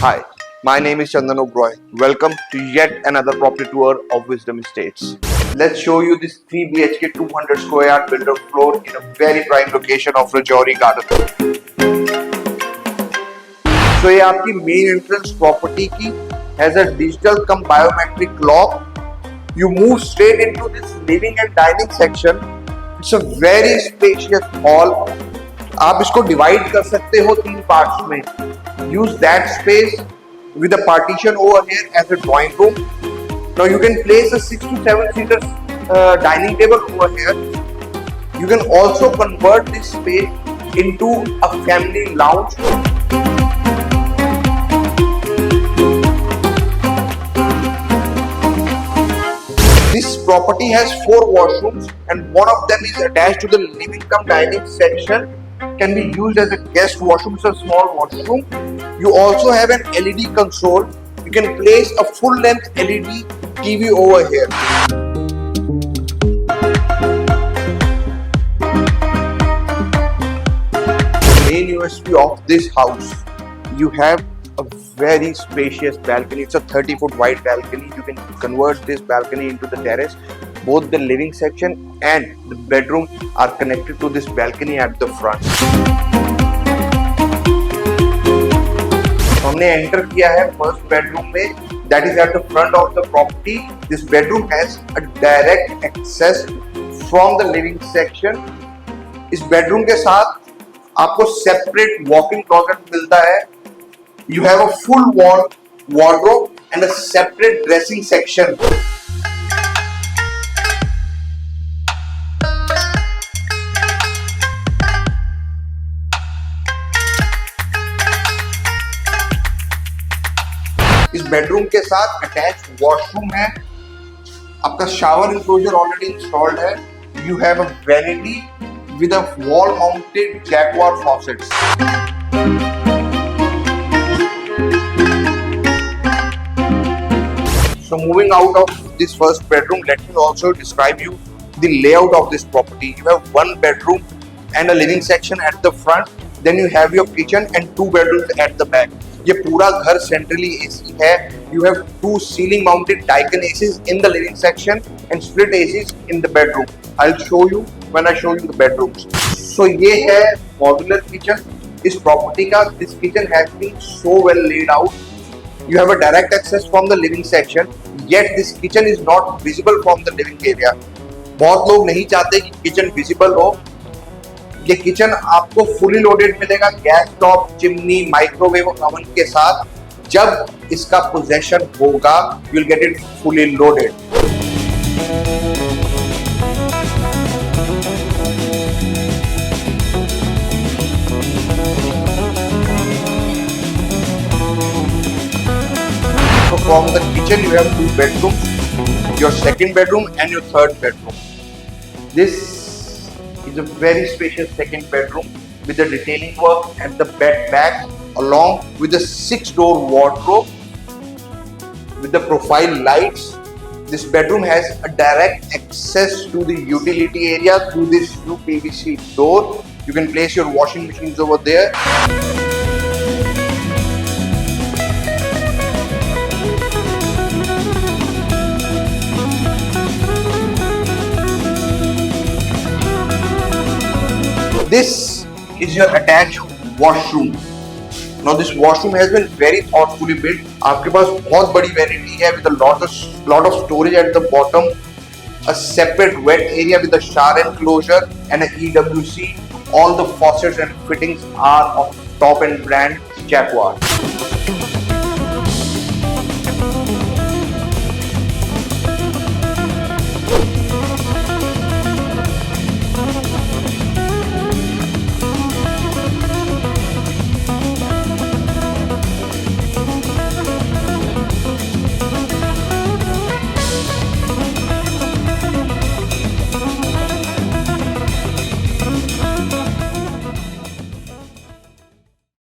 Hi, my name is Chandan Oberoi. Welcome to yet another property tour of Wisdom Estates. Let's show you this 3 BHK 200 square yard builder floor in a very prime location of Rajouri Garden. So ये आपकी main entrance property की has a digital cum biometric lock. You move straight into this living and dining section. It's a very spacious hall. आप इसको divide कर सकते हो 3 parts में. Use that space with a partition over here as a drawing room. Now you can place a 6 to 7 seater dining table over here. You can also convert this space into a family lounge. This property has 4 washrooms and one of them is attached to the living cum dining section. Can be used as a guest washroom, it's a small washroom. You also have an LED console. You can place a full length LED TV over here. The main USP of this house, you have a very spacious balcony. It's a 30-foot wide balcony. You can convert this balcony into the terrace. Both the living section and the bedroom are connected to this balcony at the front. हमने enter किया है first bedroom में, that is at the front of the property. This bedroom has a direct access from the living section. इस bedroom के साथ आपको separate walking closet मिलता है. You have a full wall wardrobe and a separate dressing section. इस bedroom के साथ attach washroom है. आपका शावर इंक्लोजर ऑलरेडी इंस्टॉल्ड है. You have a vanity with a wall mounted Jaguar faucets. So moving out of this first bedroom, let me also describe you the layout of this property. You have one bedroom and a living section at the front. Then you have your kitchen and 2 bedrooms at the back. ये पूरा घर centrally AC है. You have 2 ceiling mounted Daikin ACs in the living section and split ACs in the bedroom. I'll show you when I show you the bedrooms. So ये है modular kitchen. इस property का this kitchen has been so well laid out. You have a direct access from the living section, yet this kitchen is not visible from the living area. बहुत लोग नहीं चाहते कि kitchen visible हो. ये kitchen आपको fully loaded मिलेगा gas top, chimney, microwave oven के साथ. जब इसका पोजेशन होगा, you will get it fully loaded. So from the kitchen you have 2 bedrooms, your second bedroom and your third bedroom. This is a very spacious second bedroom with the detailing work and the bed back along with the 6-door wardrobe with the profile lights. This bedroom has a direct access to the utility area through this UPVC door. You can place your washing machines over there. This is your attached washroom. Now this washroom has been very thoughtfully built. आपके पास बहुत बड़ी vanity है with a lot of storage at the bottom. A separate wet area with a shower enclosure and a EWC. All the faucets and fittings are of top end brand Jaguar.